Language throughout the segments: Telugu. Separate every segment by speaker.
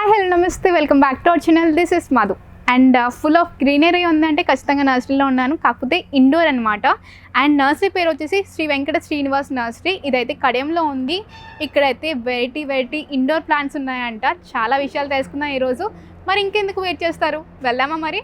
Speaker 1: హాయ్ హలో నమస్తే, welcome back to our channel. This is Madhu and full of greenery ఉందంటే ఖచ్చితంగా నర్సరీలో ఉన్నాను, కాకపోతే ఇండోర్ అనమాట. అండ్ నర్సరీ పేరు వచ్చేసి శ్రీ వెంకట శ్రీనివాస్ నర్సరీ. ఇదైతే కడియంలో ఉంది. ఇక్కడైతే వెరైటీ ఇండోర్ ప్లాంట్స్ ఉన్నాయంట. చాలా విషయాలు తెలుసుకుందాం ఈరోజు. మరి ఇంకెందుకు వెయిట్ చేస్తారు, వెళ్దామా మరి?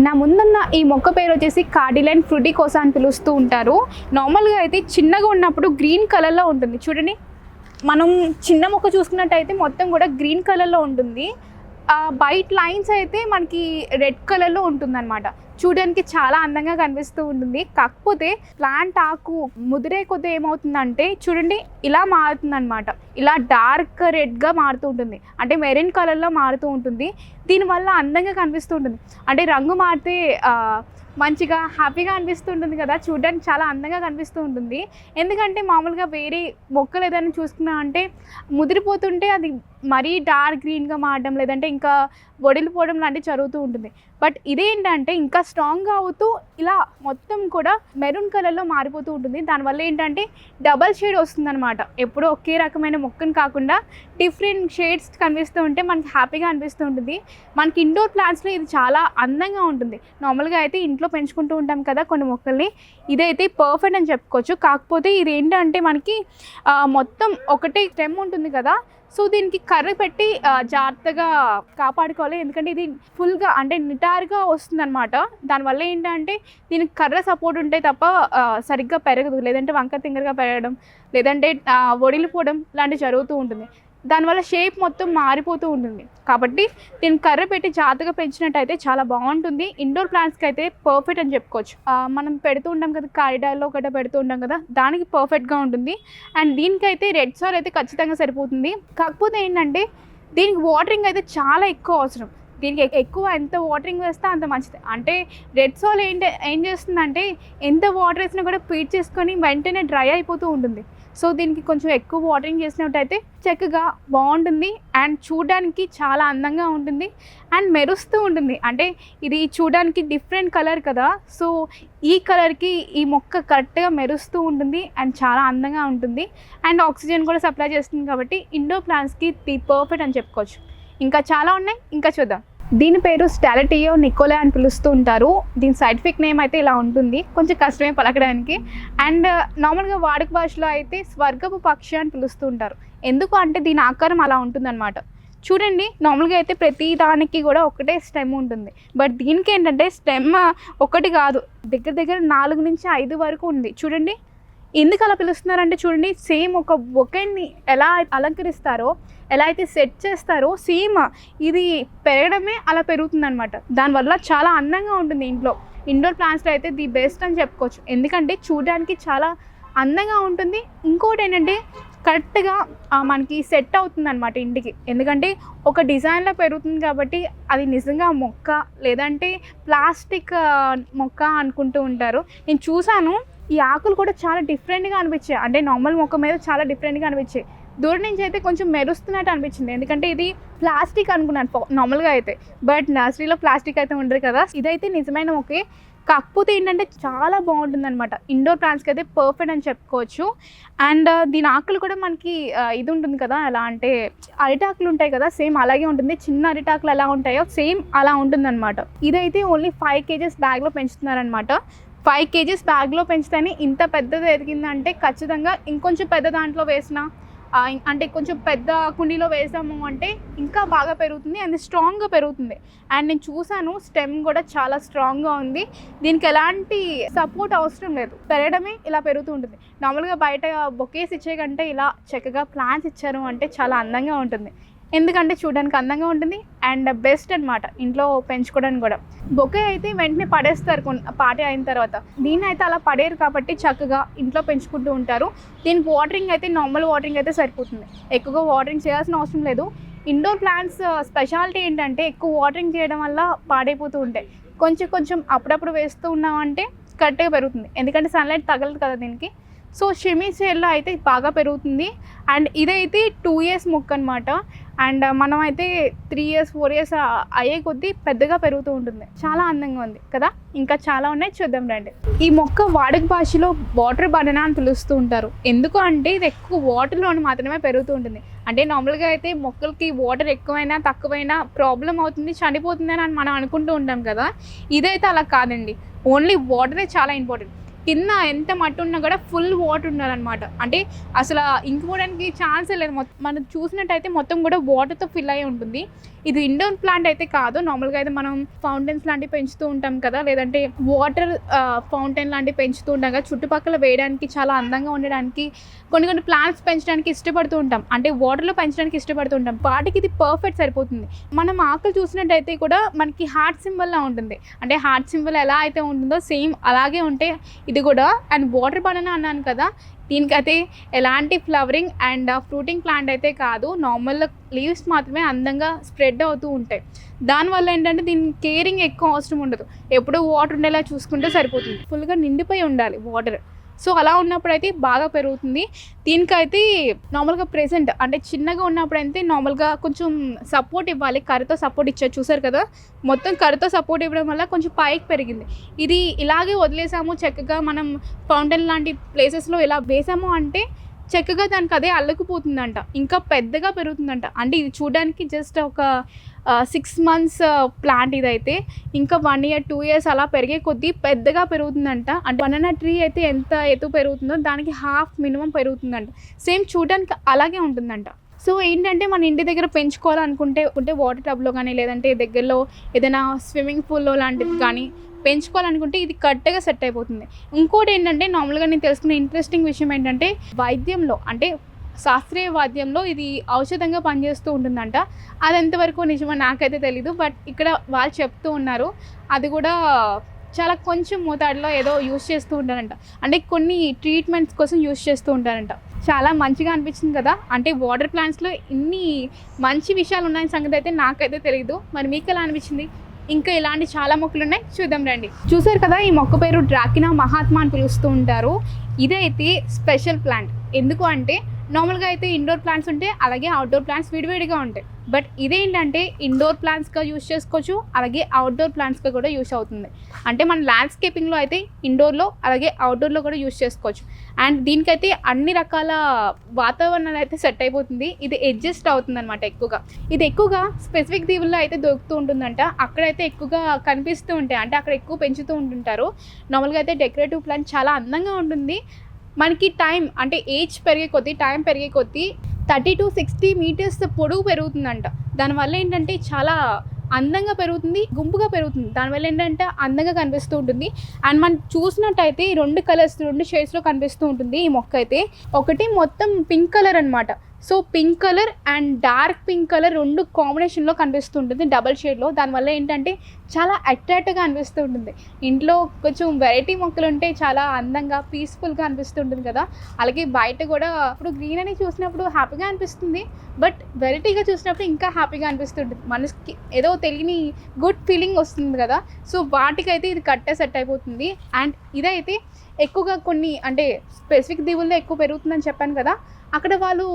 Speaker 1: నా ముందున్న ఈ మొక్క పేరు వచ్చేసి కార్డిలైన్ ఫ్రూటికోసా అని పిలుస్తూ ఉంటారు. నార్మల్గా అయితే చిన్నగా ఉన్నప్పుడు గ్రీన్ కలర్లో ఉంటుంది. చూడండి, మనం చిన్న మొక్క చూసుకున్నట్టయితే మొత్తం కూడా గ్రీన్ కలర్లో ఉంటుంది. వైట్ లైన్స్ అయితే మనకి రెడ్ కలర్లో ఉంటుందన్నమాట. చూడడానికి చాలా అందంగా కనిపిస్తూ ఉంటుంది. కాకపోతే ప్లాంట్ ఆకు ముదిరే కొద్ది ఏమవుతుందంటే చూడండి ఇలా మారుతుంది అనమాట. ఇలా డార్క్ రెడ్గా మారుతూ ఉంటుంది, అంటే మెరూన్ కలర్లో మారుతూ ఉంటుంది. దీనివల్ల అందంగా కనిపిస్తూ ఉంటుంది. అంటే రంగు మారితే మంచిగా హ్యాపీగా అనిపిస్తూ ఉంటుంది కదా, చూడడానికి చాలా అందంగా కనిపిస్తూ ఉంటుంది. ఎందుకంటే మామూలుగా వేరే మొక్కలు ఏదైనా చూసుకున్నా అంటే ముదిరిపోతుంటే అది మరీ డార్క్ గ్రీన్గా మారడం, లేదంటే ఇంకా వడిలిపోవడం లాంటివి జరుగుతూ ఉంటుంది. బట్ ఇదేంటంటే ఇంకా స్ట్రాంగ్గా అవుతూ ఇలా మొత్తం కూడా మెరూన్ కలర్లో మారిపోతూ ఉంటుంది. దానివల్ల ఏంటంటే డబల్ షేడ్ వస్తుందన్నమాట. ఎప్పుడూ ఒకే రకమైన మొక్కను కాకుండా డిఫరెంట్ షేడ్స్ కనిపిస్తూ ఉంటే మనకి హ్యాపీగా అనిపిస్తూ ఉంటుంది. మనకి ఇండోర్ ప్లాంట్స్లో ఇది చాలా అందంగా ఉంటుంది. నార్మల్గా అయితే ఇంట్లో పెంచుకుంటూ ఉంటాం కదా కొన్ని మొక్కల్ని, ఇదైతే పర్ఫెక్ట్ అని చెప్పుకోవచ్చు. కాకపోతే ఇది ఏంటంటే మనకి మొత్తం ఒకటే స్టెమ్ ఉంటుంది కదా, సో దీనికి కర్ర పెట్టి జాగ్రత్తగా కాపాడుకోవాలి. ఎందుకంటే ఇది ఫుల్గా అంటే నిటారుగా వస్తుందన్నమాట. దానివల్ల ఏంటంటే దీనికి కర్ర సపోర్ట్ ఉంటే తప్ప సరిగ్గా పెరగదు, లేదంటే వంకర తింగరగా పెరగడం, లేదంటే వడిలిపోవడం లాంటివి జరుగుతూ ఉంటుంది. దానివల్ల షేప్ మొత్తం మారిపోతూ ఉంటుంది. కాబట్టి దీన్ని కర్ర పెట్టి జాగ్రత్తగా పెంచినట్టయితే చాలా బాగుంటుంది. ఇండోర్ ప్లాంట్స్కి అయితే పర్ఫెక్ట్ అని చెప్పుకోవచ్చు. మనం పెడుతూ ఉంటాం కదా, కారిడార్లో ఒకటే పెడుతూ ఉంటాం కదా, దానికి పర్ఫెక్ట్గా ఉంటుంది. అండ్ దీనికైతే రెడ్ సాయిల్ అయితే ఖచ్చితంగా సరిపోతుంది. కాకపోతే ఏంటంటే దీనికి వాటరింగ్ అయితే చాలా ఎక్కువ అవసరం. దీనికి ఎక్కువ ఎంత వాటరింగ్ వేస్తే అంత మంచిది. అంటే రెడ్ సాయిల్ ఏం చేస్తుందంటే ఎంత వాటర్ వేసినా కూడా పీట్ చేసుకొని వెంటనే డ్రై అయిపోతూ ఉంటుంది. సో దీనికి కొంచెం ఎక్కువ వాటరింగ్ చేసినట్టయితే చక్కగా బాగుంటుంది. అండ్ చూడడానికి చాలా అందంగా ఉంటుంది అండ్ మెరుస్తూ ఉంటుంది. అంటే ఇది చూడడానికి డిఫరెంట్ కలర్ కదా, సో ఈ కలర్కి ఈ మొక్క కరెక్ట్గా మెరుస్తూ ఉంటుంది అండ్ చాలా అందంగా ఉంటుంది. అండ్ ఆక్సిజన్ కూడా సప్లై చేస్తుంది. కాబట్టి ఇండోర్ ప్లాంట్స్కి ది పర్ఫెక్ట్ అని చెప్పుకోవచ్చు. ఇంకా చాలా ఉన్నాయి, ఇంకా చూద్దాం. దీని పేరు స్టాలటియో నికోలే అని పిలుస్తూ ఉంటారు. దీని సైంటిఫిక్ నేమ్ అయితే ఇలా ఉంటుంది, కొంచెం కష్టమే పలకడానికి. అండ్ నార్మల్గా వాడుక భాషలో అయితే స్వర్గపు పక్షి అని పిలుస్తూ ఉంటారు. ఎందుకు అంటే దీని ఆకారం అలా ఉంటుందన్నమాట. చూడండి, నార్మల్గా అయితే ప్రతి దానికి కూడా ఒకటే స్టెమ్ ఉంటుంది. బట్ దీనికి ఏంటంటే స్టెమ్ ఒకటి కాదు, దగ్గర 4 నుంచి 5 వరకు ఉంది. చూడండి, ఎందుకు అలా పిలుస్తున్నారంటే చూడండి, సేమ్ ఒక బొకేని ఎలా అలంకరిస్తారో, ఎలా అయితే సెట్ చేస్తారో సేమ్ ఇది పెరగడమే అలా పెరుగుతుంది అనమాట. దానివల్ల చాలా అందంగా ఉంటుంది. ఇండోర్ ప్లాంట్స్లో అయితే ది బెస్ట్ అని చెప్పుకోవచ్చు. ఎందుకంటే చూడడానికి చాలా అందంగా ఉంటుంది. ఇంకోటి ఏంటంటే కరెక్ట్గా మనకి సెట్ అవుతుంది అనమాట ఇంటికి. ఎందుకంటే ఒక డిజైన్లో పెరుగుతుంది కాబట్టి అది నిజంగా మొక్క లేదంటే ప్లాస్టిక్ మొక్క అనుకుంటూ ఉంటారు. నేను చూసాను, ఈ ఆకులు కూడా చాలా డిఫరెంట్గా అనిపించాయి. అంటే నార్మల్ మొక్క మీద చాలా డిఫరెంట్గా అనిపించాయి. దూరం నుంచి అయితే కొంచెం మెరుస్తున్నట్టు అనిపించింది, ఎందుకంటే ఇది ప్లాస్టిక్ అనుకున్నాను నార్మల్గా అయితే. బట్ నర్సరీలో ప్లాస్టిక్ అయితే ఉండదు కదా, ఇదైతే నిజమైన మొక్కే. కాకపోతే ఏంటంటే చాలా బాగుంటుంది అనమాట. ఇండోర్ ప్లాంట్స్కి అయితే పర్ఫెక్ట్ అని చెప్పుకోవచ్చు. అండ్ దీని ఆకులు కూడా మనకి ఇది ఉంటుంది కదా, ఎలా అంటే అరిటాకులు ఉంటాయి కదా, సేమ్ అలాగే ఉంటుంది. చిన్న అరిటాకులు ఎలా ఉంటాయో సేమ్ అలా ఉంటుంది అనమాట. ఇదైతే ఓన్లీ 5 kgs బ్యాగ్లో పెంచుతున్నారనమాట. 5 kgs బ్యాగ్లో పెంచితేనే ఇంత పెద్దది ఎదిగిందంటే ఖచ్చితంగా ఇంకొంచెం పెద్ద దాంట్లో వేసిన అంటే కొంచెం పెద్ద కుండీలో వేసాము అంటే ఇంకా బాగా పెరుగుతుంది అండ్ స్ట్రాంగ్గా పెరుగుతుంది. అండ్ నేను చూసాను, స్టెమ్ కూడా చాలా స్ట్రాంగ్గా ఉంది. దీనికి ఎలాంటి సపోర్ట్ అవసరం లేదు, పెరగడమే ఇలా పెరుగుతూ ఉంటుంది. నార్మల్గా బయట బొకేస్ ఇచ్చే కంటే ఇలా చక్కగా ప్లాంట్స్ ఇచ్చారు అంటే చాలా అందంగా ఉంటుంది. ఎందుకంటే చూడడానికి అందంగా ఉంటుంది అండ్ బెస్ట్ అనమాట ఇంట్లో పెంచుకోవడానికి కూడా. బొకే అయితే వెంటనే పడేస్తారు పాటే అయిన తర్వాత, దీన్ని అయితే అలా పడేరు కాబట్టి చక్కగా ఇంట్లో పెంచుకుంటూ ఉంటారు. దీనికి వాటరింగ్ అయితే నార్మల్ వాటరింగ్ అయితే సరిపోతుంది, ఎక్కువగా వాటరింగ్ చేయాల్సిన అవసరం లేదు. ఇండోర్ ప్లాంట్స్ స్పెషాలిటీ ఏంటంటే ఎక్కువ వాటరింగ్ చేయడం వల్ల పాడైపోతూ ఉంటాయి. కొంచెం కొంచెం అప్పుడప్పుడు వేస్తూ ఉన్నామంటే కరెక్ట్గా పెరుగుతుంది, ఎందుకంటే సన్లైట్ తగలదు కదా దీనికి. సో షిమీ షేడ్లో అయితే బాగా పెరుగుతుంది. అండ్ ఇదైతే 2 years మొక్క అనమాట. అండ్ మనం అయితే 3 years 4 years అయ్యే కొద్దీ పెద్దగా పెరుగుతూ ఉంటుంది. చాలా అందంగా ఉంది కదా. ఇంకా చాలా ఉన్నాయి, చూద్దాం రండి. ఈ మొక్క వాడుక భాషలో వాటర్ బనానా అని పిలుస్తూ ఉంటారు. ఎందుకు అంటే ఇది ఎక్కువ వాటర్లో మాత్రమే పెరుగుతూ ఉంటుంది. అంటే నార్మల్గా అయితే మొక్కలకి వాటర్ ఎక్కువైనా తక్కువైనా ప్రాబ్లం అవుతుంది, చనిపోతుంది అని మనం అనుకుంటూ ఉంటాం కదా. ఇదైతే అలా కాదండి, ఓన్లీ వాటరే చాలా ఇంపార్టెంట్. కింద ఎంత మట్టి ఉన్నా కూడా ఫుల్ వాటర్ ఉండాలన్నమాట. అంటే అసలు ఇంకిపోవడానికి ఛాన్సే లేదు. మనం చూసినట్టయితే మొత్తం కూడా వాటర్తో ఫిల్ అయ్యి ఉంటుంది. ఇది ఇండోర్ ప్లాంట్ అయితే కాదు. నార్మల్గా అయితే మనం ఫౌంటైన్స్ లాంటివి పెంచుతూ ఉంటాం కదా, లేదంటే వాటర్ ఫౌంటైన్ లాంటివి పెంచుతూ ఉంటాం కదా, చుట్టుపక్కల వేయడానికి చాలా అందంగా ఉండడానికి కొన్ని ప్లాంట్స్ పెంచడానికి ఇష్టపడుతూ ఉంటాం, అంటే వాటర్లో పెంచడానికి ఇష్టపడుతూ ఉంటాం. వాటికి ఇది పర్ఫెక్ట్ సరిపోతుంది. మనం ఆకులు చూసినట్టయితే కూడా మనకి హార్ట్ సింబల్లా ఉంటుంది. అంటే హార్ట్ సింబల్ ఎలా అయితే ఉంటుందో సేమ్ అలాగే ఉంటే ఇది కూడా. అండ్ వాటర్ బనానా అన్నాను కదా, దీనికైతే ఎలాంటి ఫ్లవరింగ్ అండ్ ఫ్రూటింగ్ ప్లాంట్ అయితే కాదు, నార్మల్ లీవ్స్ మాత్రమే అందంగా స్ప్రెడ్ అవుతూ ఉంటాయి. దానివల్ల ఏంటంటే దీని కేరింగ్ ఎక్కువ అవసరం ఉండదు, ఎప్పుడూ వాటర్ ఉండేలా చూసుకుంటే సరిపోతుంది. ఫుల్గా నిండిపోయి ఉండాలి వాటర్. సో అలా ఉన్నప్పుడు అయితే బాగా పెరుగుతుంది. దీనికైతే నార్మల్గా ప్రెసెంట్ అంటే చిన్నగా ఉన్నప్పుడు అయితే నార్మల్గా కొంచెం సపోర్ట్ ఇవ్వాలి, కర్రతో సపోర్ట్ ఇచ్చారు చూసారు కదా. మొత్తం కర్రతో సపోర్ట్ ఇవ్వడం వల్ల కొంచెం పైకి పెరిగింది. ఇది ఇలాగే వదిలేసాము చక్కగా మనం ఫౌంటైన్ లాంటి ప్లేసెస్లో ఇలా వేసాము అంటే చక్కగా దానికి అదే అల్లుకుపోతుందంట, ఇంకా పెద్దగా పెరుగుతుందంట. అంటే ఇది చూడడానికి జస్ట్ ఒక 6 months ప్లాంట్ ఇదైతే, ఇంకా 1 year 2 years అలా పెరిగే కొద్దీ పెద్దగా పెరుగుతుందంట. అంటే బనానా ట్రీ అయితే ఎంత ఎత్తు పెరుగుతుందో దానికి హాఫ్ మినిమం పెరుగుతుందంట. సేమ్ చూడడానికి అలాగే ఉంటుందంట. సో ఏంటంటే మన ఇంటి దగ్గర పెంచుకోవాలనుకుంటే వాటర్ టబ్లో కానీ, లేదంటే దగ్గరలో ఏదైనా స్విమ్మింగ్ పూల్లో లాంటిది కానీ పెంచుకోవాలనుకుంటే ఇది కరెక్ట్గా సెట్ అయిపోతుంది. ఇంకోటి ఏంటంటే నార్మల్గా నేను తెలుసుకున్న ఇంట్రెస్టింగ్ విషయం ఏంటంటే వైద్యంలో, అంటే శాస్త్రీయ వాద్యంలో ఇది ఔషధంగా పనిచేస్తూ ఉంటుందంట. అది ఎంతవరకు నిజమో నాకైతే తెలీదు, బట్ ఇక్కడ వాళ్ళు చెప్తూ ఉన్నారు. అది కూడా చాలా కొంచెం మోతాదులో ఏదో యూస్ చేస్తూ ఉంటారంట, అంటే కొన్ని ట్రీట్మెంట్స్ కోసం యూస్ చేస్తూ ఉంటారంట. చాలా మంచిగా అనిపించింది కదా. అంటే వాటర్ ప్లాంట్స్లో ఇన్ని మంచి విషయాలు ఉన్నాయని సంగతి అయితే నాకైతే తెలియదు. మరి మీకు ఎలా అనిపించింది? ఇంకా ఇలాంటి చాలా మొక్కలు ఉన్నాయి, చూద్దాం రండి. చూసారు కదా, ఈ మొక్క పేరు డ్రాకినా మహాత్మా అని పిలుస్తూ ఉంటారు. ఇదైతే స్పెషల్ ప్లాంట్. ఎందుకు అంటే నార్మల్గా అయితే ఇండోర్ ప్లాంట్స్ ఉంటాయి, అలాగే అవుట్డోర్ ప్లాంట్స్ విడివిడిగా ఉంటాయి. బట్ ఇదేంటంటే ఇండోర్ ప్లాంట్స్గా యూస్ చేసుకోవచ్చు, అలాగే అవుట్డోర్ ప్లాంట్స్గా కూడా యూస్ అవుతుంది. అంటే మన ల్యాండ్స్కేపింగ్లో అయితే ఇండోర్లో అలాగే అవుట్డోర్లో కూడా యూస్ చేసుకోవచ్చు. అండ్ దీనికైతే అన్ని రకాల వాతావరణాలు అయితే సెట్ అయిపోతుంది. ఇది అడ్జస్ట్ అవుతుంది అనమాట ఎక్కువగా. ఇది ఎక్కువగా స్పెసిఫిక్ దీవుల్లో అయితే దొరుకుతూ ఉంటుందంట, అక్కడైతే ఎక్కువగా కనిపిస్తూ ఉంటాయి, అంటే అక్కడ ఎక్కువ పెంచుతూ ఉంటుంటారు. నార్మల్గా అయితే డెకరేటివ్ ప్లాంట్ చాలా అందంగా ఉంటుంది. మనకి టైం అంటే ఏజ్ పెరిగే కొద్దీ, టైం పెరిగే కొద్దీ 30 to 60 meters పొడుగు పెరుగుతుందంట. దానివల్ల ఏంటంటే చాలా అందంగా పెరుగుతుంది, గుంపుగా పెరుగుతుంది. దానివల్ల ఏంటంటే అందంగా కనిపిస్తూ ఉంటుంది. అండ్ మనం చూసినట్టయితే 2 కలర్స్ 2 షేడ్స్లో కనిపిస్తూ ఉంటుంది ఈ మొక్క అయితే. ఒకటి మొత్తం పింక్ కలర్ అనమాట. So pink colour and dark pink colour 2 కాంబినేషన్లో కనిపిస్తూ ఉంటుంది, డబల్ షేడ్లో. దానివల్ల ఏంటంటే చాలా అట్రాక్టివ్గా అనిపిస్తూ ఉంటుంది. ఇంట్లో కొంచెం వెరైటీ మొక్కలు ఉంటే చాలా అందంగా పీస్ఫుల్గా అనిపిస్తూ ఉంటుంది కదా. అలాగే బయట కూడా ఇప్పుడు గ్రీన్ అని చూసినప్పుడు హ్యాపీగా అనిపిస్తుంది, బట్ వెరైటీగా చూసినప్పుడు ఇంకా హ్యాపీగా అనిపిస్తుంటుంది. మనసుకి ఏదో తెలియని గుడ్ ఫీలింగ్ వస్తుంది కదా. సో వాటికైతే ఇది కరెక్ట్గా సెట్ అయిపోతుంది. అండ్ ఇదైతే ఎక్కువగా కొన్ని అంటే స్పెసిఫిక్ దీవుల్లో ఎక్కువ పెరుగుతుందని చెప్పాను కదా, అక్కడ వాళ్ళు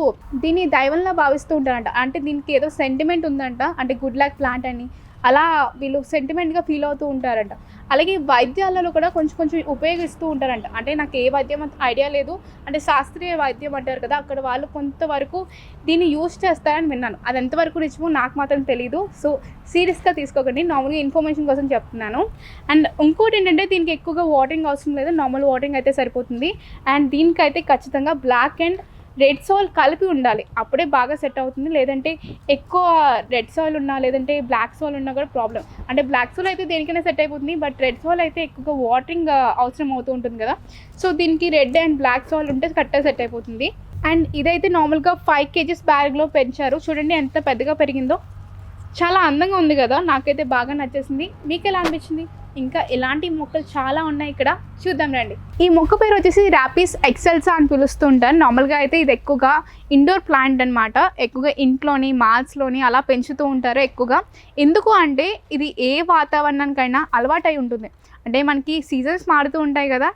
Speaker 1: దీన్ని దైవంలా భావిస్తూ ఉంటారంట. అంటే దీనికి ఏదో సెంటిమెంట్ ఉందంట, అంటే గుడ్ లక్ ప్లాంట్ అని అలా వీళ్ళు సెంటిమెంట్గా ఫీల్ అవుతూ ఉంటారంట. అలాగే వైద్యాలలో కూడా కొంచెం ఉపయోగిస్తూ ఉంటారంట. అంటే నాకు ఏ వైద్యం ఐడియా లేదు, అంటే శాస్త్రీయ వైద్యం అంటారు కదా, అక్కడ వాళ్ళు కొంతవరకు దీన్ని యూజ్ చేస్తారని విన్నాను. అది ఎంతవరకు నిజమో నాకు మాత్రం తెలీదు. సో సీరియస్గా తీసుకోకండి, నార్మల్గా ఇన్ఫర్మేషన్ కోసం చెప్తున్నాను. అండ్ ఇంకోటి ఏంటంటే దీనికి ఎక్కువగా వాటరింగ్ అవసరం లేదు, నార్మల్ వాటరింగ్ అయితే సరిపోతుంది. అండ్ దీనికైతే ఖచ్చితంగా బ్లాక్ అండ్ రెడ్ సాయిల్ కలిపి ఉండాలి, అప్పుడే బాగా సెట్ అవుతుంది. లేదంటే ఎక్కువ రెడ్ సాయిల్ ఉన్నా లేదంటే బ్లాక్ సాయిల్ ఉన్నా కూడా ప్రాబ్లం. అంటే బ్లాక్ సాయిల్ అయితే దేనికైనా సెట్ అయిపోతుంది, బట్ రెడ్ సాయిల్ అయితే ఎక్కువగా వాటరింగ్ అవసరం అవుతూ ఉంటుంది కదా. సో దీనికి రెడ్ అండ్ బ్లాక్ సాయిల్ ఉంటే కరెక్ట్గా సెట్ అయిపోతుంది. అండ్ ఇదైతే నార్మల్గా 5 kgs బ్యాగ్లో పెంచారు. చూడండి ఎంత పెద్దగా పెరిగిందో. చాలా అందంగా ఉంది కదా, నాకైతే బాగా నచ్చేసింది. మీకు ఎలా అనిపించింది? ఇంకా ఇలాంటి మొక్కలు చాలా ఉన్నాయి ఇక్కడ, చూద్దాం రండి. ఈ మొక్క పేరు వచ్చేసి రాపిస్ ఎక్సెల్సా అని పిలుస్తూ ఉంటారు. నార్మల్గా అయితే ఇది ఎక్కువగా ఇండోర్ ప్లాంట్ అనమాట. ఎక్కువగా ఇంట్లోని మాల్స్లోని అలా పెంచుతూ ఉంటారు ఎక్కువగా. ఎందుకు అంటే ఇది ఏ వాతావరణానికైనా అలవాటై ఉంటుంది. అంటే మనకి సీజన్స్ మారుతూ ఉంటాయి కదా,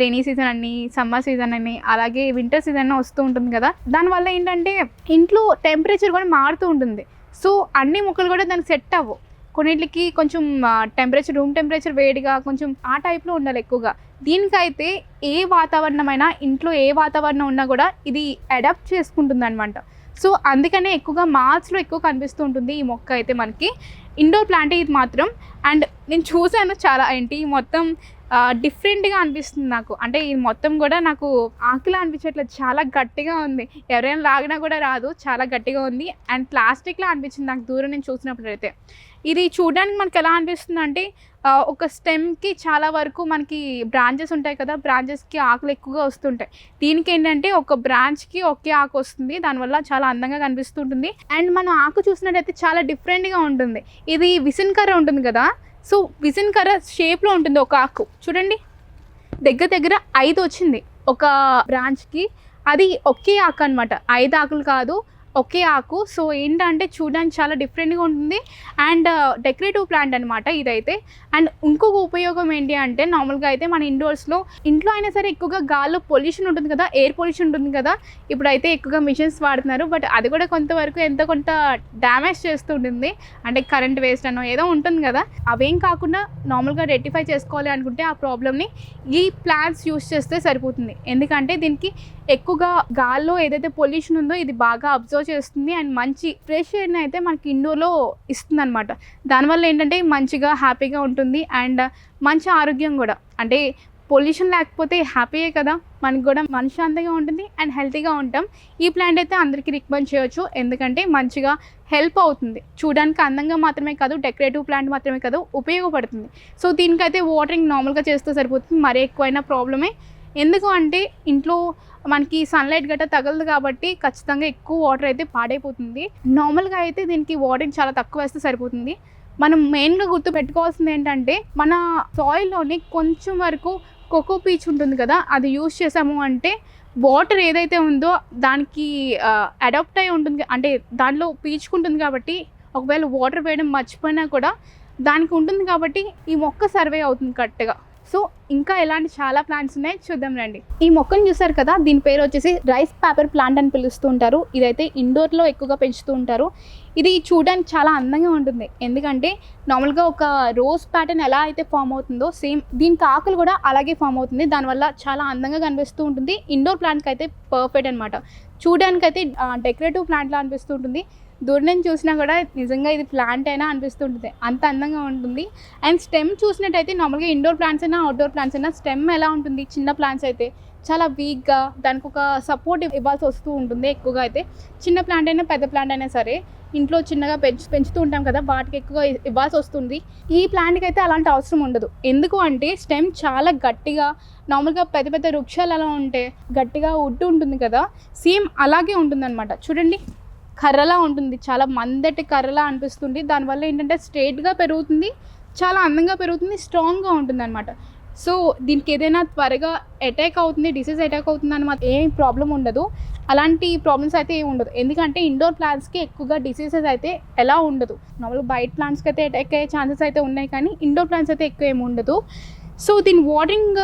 Speaker 1: రెయినీ సీజన్ అని, సమ్మర్ సీజన్ అని, అలాగే వింటర్ సీజన్ వస్తూ ఉంటుంది కదా. దానివల్ల ఏంటంటే ఇంట్లో టెంపరేచర్ కూడా మారుతూ ఉంటుంది. సో అన్ని మొక్కలు కూడా దానికి సెట్ అవ్వవు. కొన్నిటికి కొంచెం టెంపరేచర్, రూమ్ టెంపరేచర్ వేడిగా కొంచెం ఆ టైప్లో ఉండాలి ఎక్కువగా. దీనికైతే ఏ వాతావరణమైనా, ఇంట్లో ఏ వాతావరణం ఉన్నా కూడా ఇది అడాప్ట్ చేసుకుంటుంది అనమాట. సో అందుకనే ఎక్కువగా మాల్స్లో ఎక్కువ కనిపిస్తూ ఉంటుంది ఈ మొక్క అయితే మనకి. ఇండోర్ ప్లాంట్ ఇది మాత్రం. అండ్ నేను చూసాను చాలా, ఏంటి మొత్తం డిఫరెంట్గా అనిపిస్తుంది నాకు. అంటే ఇది మొత్తం కూడా నాకు ఆకులా అనిపించట్లేదు, చాలా గట్టిగా ఉంది. ఎవరైనా లాగినా కూడా రాదు, చాలా గట్టిగా ఉంది. అండ్ ప్లాస్టిక్లా అనిపించింది నాకు దూరం నుంచి చూసినప్పుడు అయితే. ఇది చూడడానికి మనకి ఎలా అనిపిస్తుంది అంటే ఒక స్టెమ్కి చాలా వరకు మనకి బ్రాంచెస్ ఉంటాయి కదా, బ్రాంచెస్కి ఆకులు ఎక్కువగా వస్తుంటాయి. దీనికి ఏంటంటే ఒక బ్రాంచ్కి ఒకే ఆకు వస్తుంది, దానివల్ల చాలా అందంగా కనిపిస్తుంటుంది. అండ్ మనం ఆకు చూసినట్టయితే చాలా డిఫరెంట్గా ఉంటుంది. ఇది విసిన్కర్ర ఉంటుంది కదా, సో విసిన్కర్ర షేప్లో ఉంటుంది ఒక ఆకు. చూడండి దగ్గర దగ్గర 5 వచ్చింది ఒక బ్రాంచ్కి. అది ఒకే ఆకు అనమాట, 5 ఆకులు కాదు, ఒకే ఆకు. సో ఏంటంటే చూడడానికి చాలా డిఫరెంట్గా ఉంటుంది. అండ్ డెకరేటివ్ ప్లాంట్ అనమాట ఇదైతే. అండ్ ఇంకొక ఉపయోగం ఏంటి అంటే, నార్మల్గా అయితే మన ఇంట్లో అయినా సరే ఎక్కువగా గాల్లో పొల్యూషన్ ఉంటుంది కదా, ఎయిర్ పొల్యూషన్ ఉంటుంది కదా. ఇప్పుడైతే ఎక్కువగా మిషన్స్ వాడుతున్నారు, బట్ అది కూడా కొంతవరకు కొంత డ్యామేజ్ చేస్తూ ఉంటుంది. అంటే కరెంట్ వేస్ట్ అనో ఏదో ఉంటుంది కదా, అవేం కాకుండా నార్మల్గా రెక్టిఫై చేసుకోవాలి అనుకుంటే ఆ ప్రాబ్లమ్ని ఈ ప్లాంట్స్ యూస్ చేస్తే సరిపోతుంది. ఎందుకంటే దీనికి ఎక్కువగా గాల్లో ఏదైతే పొల్యూషన్ ఉందో ఇది బాగా అబ్జర్వ్ చేస్తుంది. అండ్ మంచి ఫ్రెష్ ఎయిర్ని అయితే మనకి ఇండోర్లో ఇస్తుంది అనమాట. దానివల్ల ఏంటంటే మంచిగా హ్యాపీగా ఉంటుంది. అండ్ మంచి ఆరోగ్యం కూడా. అంటే పొల్యూషన్ లేకపోతే హ్యాపీయే కదా, మనకు కూడా మనశ్శాంతిగా ఉంటుంది అండ్ హెల్తీగా ఉంటాం. ఈ ప్లాంట్ అయితే అందరికీ రికమెండ్ చేయొచ్చు, ఎందుకంటే మంచిగా హెల్ప్ అవుతుంది. చూడడానికి అందంగా మాత్రమే కాదు, డెకరేటివ్ ప్లాంట్ మాత్రమే కాదు, ఉపయోగపడుతుంది. సో దీనికైతే వాటరింగ్ నార్మల్గా చేస్తే సరిపోతుంది, మరీ ఎక్కువైనా ప్రాబ్లమే. ఎందుకు అంటే ఇంట్లో మనకి సన్లైట్ గట్రా తగలదు కాబట్టి ఖచ్చితంగా ఎక్కువ వాటర్ అయితే పాడైపోతుంది. నార్మల్గా అయితే దీనికి వాటరింగ్ చాలా తక్కువ వేస్తే సరిపోతుంది. మనం మెయిన్గా గుర్తు పెట్టుకోవాల్సింది ఏంటంటే, మన సాయిల్లోని కొంచెం వరకు కోకో పీచ్ ఉంటుంది కదా, అది యూజ్ చేసాము అంటే వాటర్ ఏదైతే ఉందో దానికి అడాప్ట్ అయి ఉంటుంది. అంటే దాంట్లో పీచుకుంటుంది కాబట్టి ఒకవేళ వాటర్ వేయడం మర్చిపోయినా కూడా దానికి ఉంటుంది కాబట్టి ఈ మొక్క సర్వే అవుతుంది కరెక్ట్గా. సో ఇంకా ఇలాంటి చాలా ప్లాంట్స్ ఉన్నాయి, చూద్దాం రండి. ఈ మొక్కను చూసారు కదా, దీని పేరు వచ్చేసి రైస్ పేపర్ ప్లాంట్ అని పిలుస్తూ ఉంటారు. ఇదైతే ఇండోర్లో ఎక్కువగా పెంచుతూ ఉంటారు. ఇది చూడడానికి చాలా అందంగా ఉంటుంది. ఎందుకంటే నార్మల్గా ఒక రోజ్ ప్యాటర్న్ ఎలా అయితే ఫామ్ అవుతుందో సేమ్ దీనికి ఆకులు కూడా అలాగే ఫామ్ అవుతుంది. దానివల్ల చాలా అందంగా కనిపిస్తూ ఉంటుంది. ఇండోర్ ప్లాంట్కి అయితే పర్ఫెక్ట్ అనమాట. చూడడానికైతే డెకరేటివ్ ప్లాంట్లా అనిపిస్తూ ఉంటుంది. దూరం నుంచి చూసినా కూడా నిజంగా ఇది ప్లాంట్ అయినా అనిపిస్తుంటుంది, అంత అందంగా ఉంటుంది. అండ్ స్టెమ్ చూసినట్టయితే నార్మల్గా ఇండోర్ ప్లాంట్స్ అయినా అవుట్డోర్ ప్లాంట్స్ అయినా స్టెమ్ ఎలా ఉంటుంది, చిన్న ప్లాంట్స్ అయితే చాలా వీక్గా దానికి ఒక సపోర్ట్ ఇవ్వాల్సి వస్తూ ఉంటుంది ఎక్కువగా. అయితే చిన్న ప్లాంట్ అయినా పెద్ద ప్లాంట్ అయినా సరే ఇంట్లో చిన్నగా పెంచుతూ ఉంటాం కదా, వాటికి ఎక్కువ ఇవ్వాల్సి వస్తుంది. ఈ ప్లాంట్కి అయితే అలాంటి అవసరం ఉండదు. ఎందుకు అంటే స్టెమ్ చాలా గట్టిగా, నార్మల్గా పెద్ద పెద్ద వృక్షాలు ఎలా ఉంటే గట్టిగా వుడ్ ఉంటుంది కదా, సేమ్ అలాగే ఉంటుందన్నమాట. చూడండి కర్రలా ఉంటుంది, చాలా మందటి కర్రలా అనిపిస్తుంది. దానివల్ల ఏంటంటే స్ట్రైట్గా పెరుగుతుంది, చాలా అందంగా పెరుగుతుంది, స్ట్రాంగ్గా ఉంటుంది అనమాట. సో దీనికి ఏదైనా త్వరగా అటాక్ అవుతుంది, డిసీజ్ అటాక్ అవుతుంది అని మాత్రం ఏం ప్రాబ్లం ఉండదు. అలాంటి ప్రాబ్లమ్స్ అయితే ఏమి ఉండదు. ఎందుకంటే ఇండోర్ ప్లాంట్స్కి ఎక్కువగా డిసీజెస్ అయితే ఎలా ఉండదు. నార్మల్గా బయట ప్లాంట్స్కి అయితే అటాక్ అయ్యే ఛాన్సెస్ అయితే ఉన్నాయి, కానీ ఇండోర్ ప్లాంట్స్ అయితే ఎక్కువ ఏమి ఉండదు. సో దీని వాటరింగ్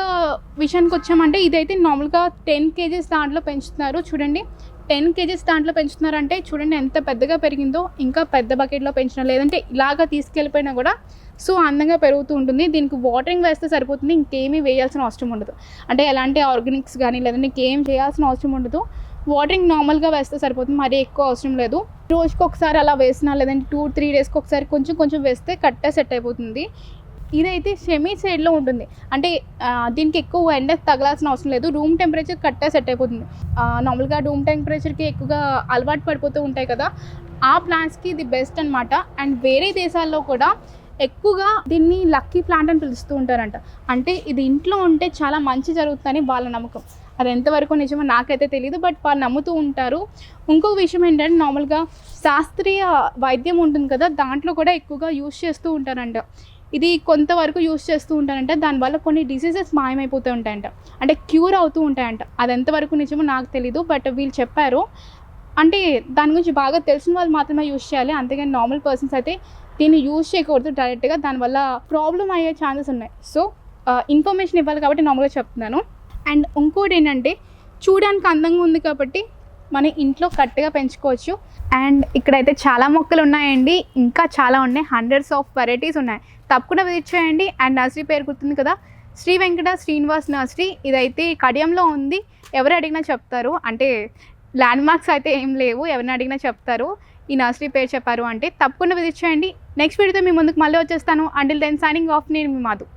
Speaker 1: విషయానికి వచ్చామంటే ఇదైతే నార్మల్గా 10 kgs దాంట్లో పెంచుతున్నారు. చూడండి 10 kgs దాంట్లో పెంచుతున్నారంటే చూడండి ఎంత పెద్దగా పెరిగిందో. ఇంకా పెద్ద బకెట్లో పెంచిన, లేదంటే ఇలాగా తీసుకెళ్ళిపోయినా కూడా సో అందంగా పెరుగుతూ ఉంటుంది. దీనికి వాటరింగ్ వేస్తే సరిపోతుంది, ఇంకేమీ వేయాల్సిన అవసరం ఉండదు. అంటే ఎలాంటి ఆర్గానిక్స్ కానీ లేదంటే ఇంకేం చేయాల్సిన అవసరం ఉండదు. వాటరింగ్ నార్మల్గా వేస్తే సరిపోతుంది, మరీ ఎక్కువ అవసరం లేదు. రోజుకి ఒకసారి అలా వేసినా లేదంటే 2-3 డేస్కి ఒకసారి కొంచెం కొంచెం వేస్తే కరెక్ట్గా సెట్ అయిపోతుంది. ఇదైతే సెమీ సైడ్లో ఉంటుంది, అంటే దీనికి ఎక్కువ ఎండ తగలాల్సిన అవసరం లేదు. రూమ్ టెంపరేచర్ కరెక్ట్గా సెట్ అయిపోతుంది. నార్మల్గా రూమ్ టెంపరేచర్కి ఎక్కువగా అలవాటు పడిపోతూ ఉంటాయి కదా, ఆ ప్లాంట్స్కి ఇది బెస్ట్ అనమాట. అండ్ వేరే దేశాల్లో కూడా ఎక్కువగా దీన్ని లక్కీ ప్లాంట్ అని పిలుస్తూ ఉంటారంట. అంటే ఇది ఇంట్లో ఉంటే చాలా మంచి జరుగుతుందని వాళ్ళ నమ్మకం. అది ఎంతవరకు నిజమో నాకైతే తెలియదు, బట్ వాళ్ళు నమ్ముతూ ఉంటారు. ఇంకొక విషయం ఏంటంటే నార్మల్గా శాస్త్రీయ వైద్యం ఉంటుంది కదా, దాంట్లో కూడా ఎక్కువగా యూజ్ చేస్తూ ఉంటారంట. ఇది కొంతవరకు యూజ్ చేస్తూ ఉంటారంట, దానివల్ల కొన్ని డిసీజెస్ మాయమైపోతూ ఉంటాయంట, అంటే క్యూర్ అవుతూ ఉంటాయంట. అది ఎంతవరకు నిజమో నాకు తెలీదు, బట్ వీళ్ళు చెప్పారు. అంటే దాని గురించి బాగా తెలిసిన వాళ్ళు మాత్రమే యూజ్ చేయాలి, అంతేగాని నార్మల్ పర్సన్స్ అయితే దీన్ని యూజ్ చేయకూడదు డైరెక్ట్గా, దానివల్ల ప్రాబ్లం అయ్యే ఛాన్సెస్ ఉన్నాయి. సో ఇన్ఫర్మేషన్ ఇవ్వాలి కాబట్టి నార్మల్గా చెప్తున్నాను. అండ్ ఇంకోటి ఏంటంటే చూడడానికి అందంగా ఉంది కాబట్టి మన ఇంట్లో కరెక్ట్గా పెంచుకోవచ్చు. అండ్ ఇక్కడైతే చాలా మొక్కలు ఉన్నాయండి, ఇంకా చాలా ఉన్నాయి, హండ్రెడ్స్ ఆఫ్ వెరైటీస్ ఉన్నాయి. తప్పకుండా విజిట్ చేయండి. అండ్ నర్సరీ పేరు గుర్తుంది కదా, శ్రీ వెంకట శ్రీనివాస్ నర్సరీ. ఇదైతే కడియంలో ఉంది. ఎవరు అడిగినా చెప్తారు, అంటే ల్యాండ్ మార్క్స్ అయితే ఏం లేవు, ఎవరిని అడిగినా చెప్తారు ఈ నర్సరీ పేరు చెప్పారు అంటే. తప్పకుండా విజిట్ చేయండి. నెక్స్ట్ వీడియోతో మీ ముందుకు మళ్ళీ వచ్చేస్తాను. అంటిల్ దెన్ సైనింగ్ ఆఫ్, నేను మీ మాధు.